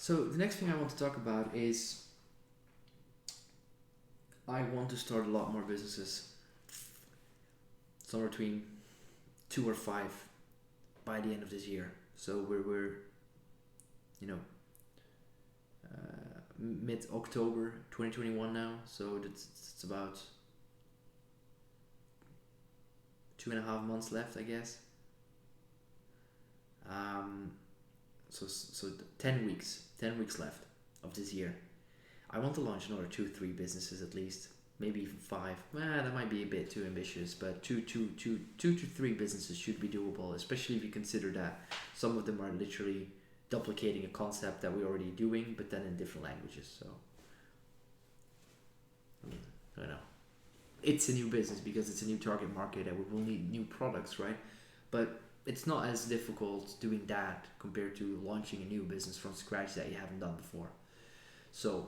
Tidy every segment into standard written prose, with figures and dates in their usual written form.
So the next thing I want to talk about is I want to start a lot more businesses, somewhere between two or five by the end of this year. So we're you know mid October 2021 now. So it's about 2.5 months left, I guess. Um, so 10 weeks left of this year. I want to launch another two, three businesses at least, maybe even five. That might be a bit too ambitious, but two to three businesses should be doable, especially if you consider that some of them are literally duplicating a concept that we're already doing, but then in different languages. So, I don't know. It's a new business because it's a new target market and we will need new products, right? But it's not as difficult doing that compared to launching a new business from scratch that you haven't done before. So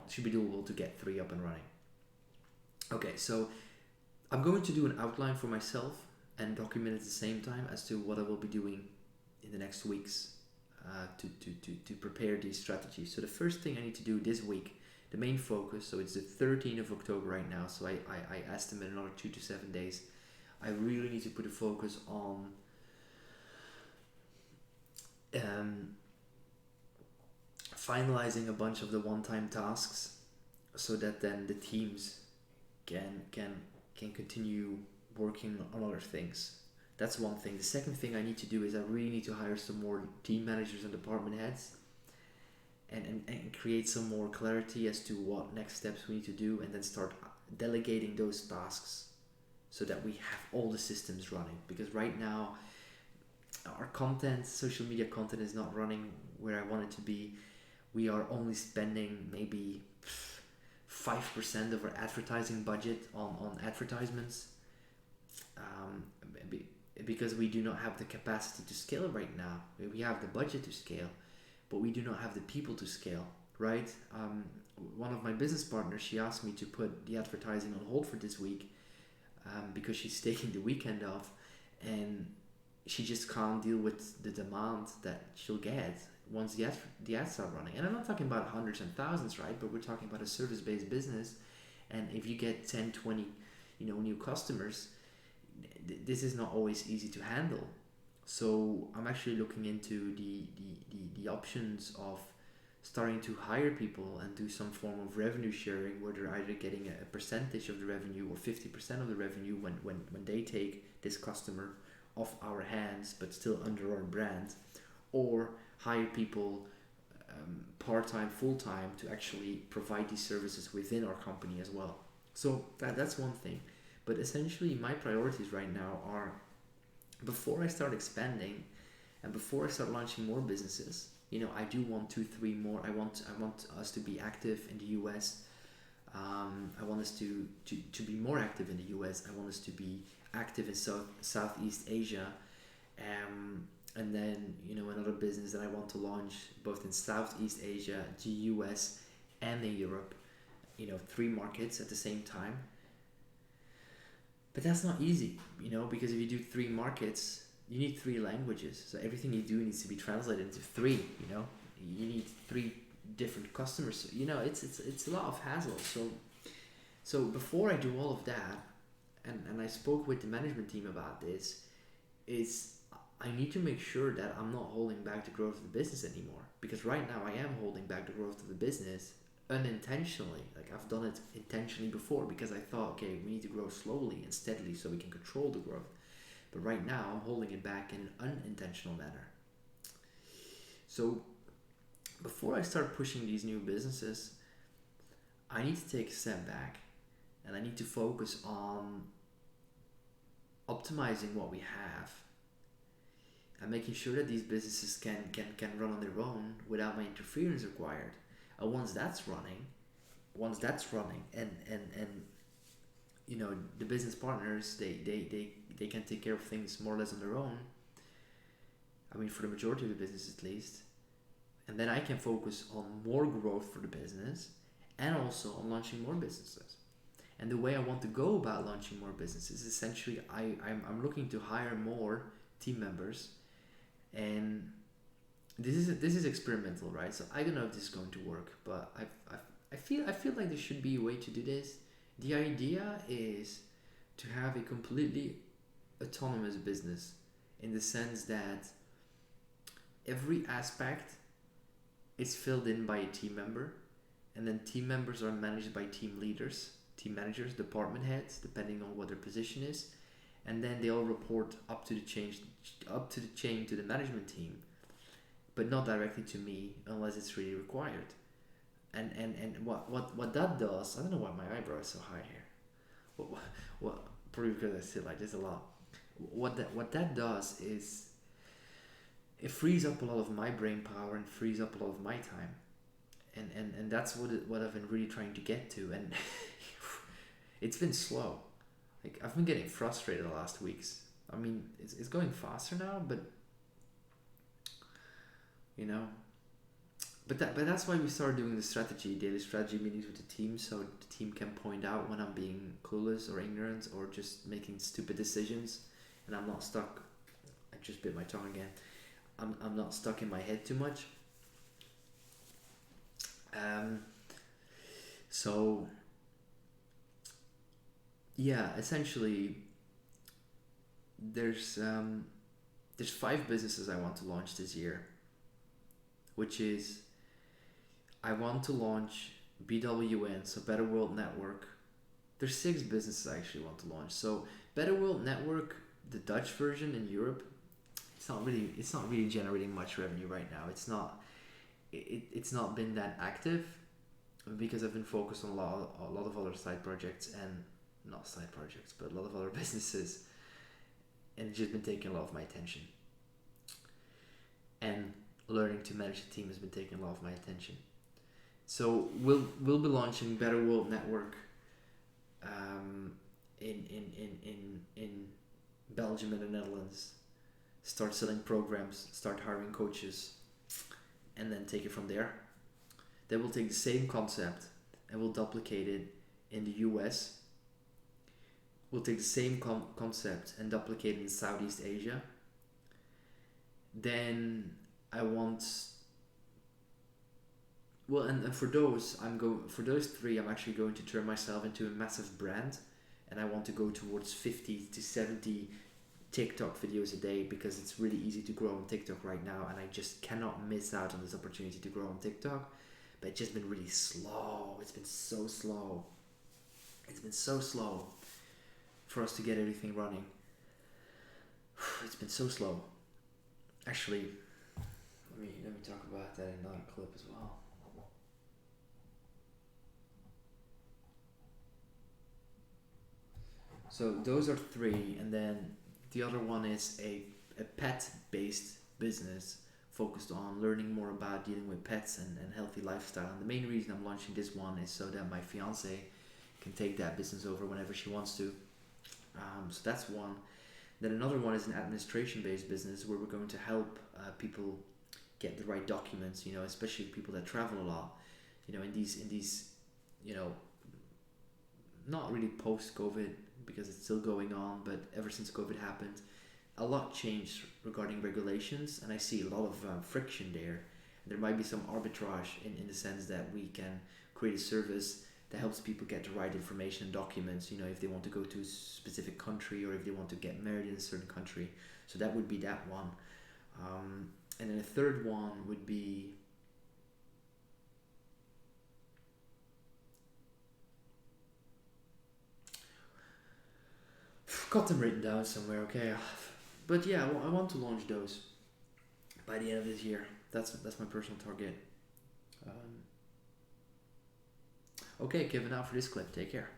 it should be doable to get three up and running. Okay, so I'm going to do an outline for myself and document at the same time as to what I will be doing in the next weeks to prepare these strategies. So the first thing I need to do this week, the main focus, so it's the 13th of October right now, so I estimate another 2 to 7 days. I really need to put a focus on um, finalizing a bunch of the one-time tasks so that then the teams can continue working on other things. That's one thing. The second thing I need to do is I really need to hire some more team managers and department heads and create some more clarity as to what next steps we need to do and then start delegating those tasks so that we have all the systems running. Because right now our content, social media content, is not running where I want it to be. We are only spending maybe 5% of our advertising budget on advertisements, um, because we do not have the capacity to scale right now. We have the budget to scale, but we do not have the people to scale, right? One of my business partners, she asked me to put the advertising on hold for this week because she's taking the weekend off and she just can't deal with the demand that she'll get once the ads start running. And I'm not talking about hundreds and thousands, right? But we're talking about a service-based business, and if you get 10, 20, new customers, this is not always easy to handle. So I'm actually looking into the options of starting to hire people and do some form of revenue sharing where they're either getting a percentage of the revenue or 50% of the revenue when they take this customer off our hands but still under our brand, or hire people part-time, full-time to actually provide these services within our company as well. So that's one thing. But essentially my priorities right now are, before I start expanding and before I start launching more businesses, I do want two, three more. I want us to be active in the US. I want us to be more active in the US. I want us to be active in Southeast Asia. And then, another business that I want to launch both in Southeast Asia, the US, and in Europe. Three markets at the same time. But that's not easy, because if you do three markets, you need three languages. So everything you do needs to be translated into three. You need three different customers. It's a lot of hassle. So before I do all of that, and I spoke with the management team about this, is I need to make sure that I'm not holding back the growth of the business anymore. Because right now I am holding back the growth of the business unintentionally. Like, I've done it intentionally before because I thought, okay, we need to grow slowly and steadily so we can control the growth. But right now I'm holding it back in an unintentional manner. So before I start pushing these new businesses, I need to take a step back and I need to focus on optimizing what we have and making sure that these businesses can run on their own without my interference required. And once that's running, and the business partners, they can take care of things more or less on their own. I mean, for the majority of the business at least. And then I can focus on more growth for the business and also on launching more businesses. And the way I want to go about launching more businesses, essentially, I'm looking to hire more team members and this is experimental, right? So I don't know if this is going to work, but I feel like there should be a way to do this. The idea is to have a completely autonomous business, in the sense that every aspect is filled in by a team member, and then team members are managed by team leaders, team managers, department heads, depending on what their position is, and then they all report up to the chain to the management team, but not directly to me unless it's really required. And what that does, I don't know why my eyebrow is so high here. What probably because I sit like this a lot. What that does is it frees up a lot of my brain power and frees up a lot of my time. And that's what I've been really trying to get to, and it's been slow. Like, I've been getting frustrated the last weeks. I mean, it's going faster now, but you know, but that's why we started doing the daily strategy meetings with the team, so the team can point out when I'm being clueless or ignorant or just making stupid decisions, and I'm not stuck. I just bit my tongue again. I'm not stuck in my head too much. Um, so yeah, essentially, there's 5 businesses I want to launch this year, which is I want to launch BWN, so Better World Network. There's 6 businesses I actually want to launch. So Better World Network, the Dutch version in Europe, it's not really generating much revenue right now. It's not been that active because I've been focused on a lot of other side projects, and not side projects, but a lot of other businesses, and it's just been taking a lot of my attention. And learning to manage a team has been taking a lot of my attention. So we'll be launching Better World Network in Belgium and the Netherlands. Start selling programs, start hiring coaches, and then take it from there. Then we'll take the same concept and we'll duplicate it in the US. We'll take the same concept and duplicate it in Southeast Asia. Then I want, well, and for those for those 3, I'm actually going to turn myself into a massive brand, and I want to go towards 50 to 70 TikTok videos a day, because it's really easy to grow on TikTok right now, and I just cannot miss out on this opportunity to grow on TikTok. But it's just been really slow. It's been so slow. It's been so slow for us to get everything running. It's been so slow. Actually, let me talk about that in another clip as well. So those are 3, and then the other one is a pet-based business focused on learning more about dealing with pets and healthy lifestyle. And the main reason I'm launching this one is so that my fiance can take that business over whenever she wants to. So that's one. Then another one is an administration-based business where we're going to help people get the right documents, especially people that travel a lot, in these, not really post-COVID, because it's still going on, but ever since COVID happened, a lot changed regarding regulations, and I see a lot of friction there. There might be some arbitrage in the sense that we can create a service that helps people get the right information and documents, if they want to go to a specific country or if they want to get married in a certain country. So that would be that one. And then a third one would be got them written down somewhere, okay. But yeah, I want to launch those by the end of this year. That's my personal target. Okay, Kevin, out for this clip. Take care.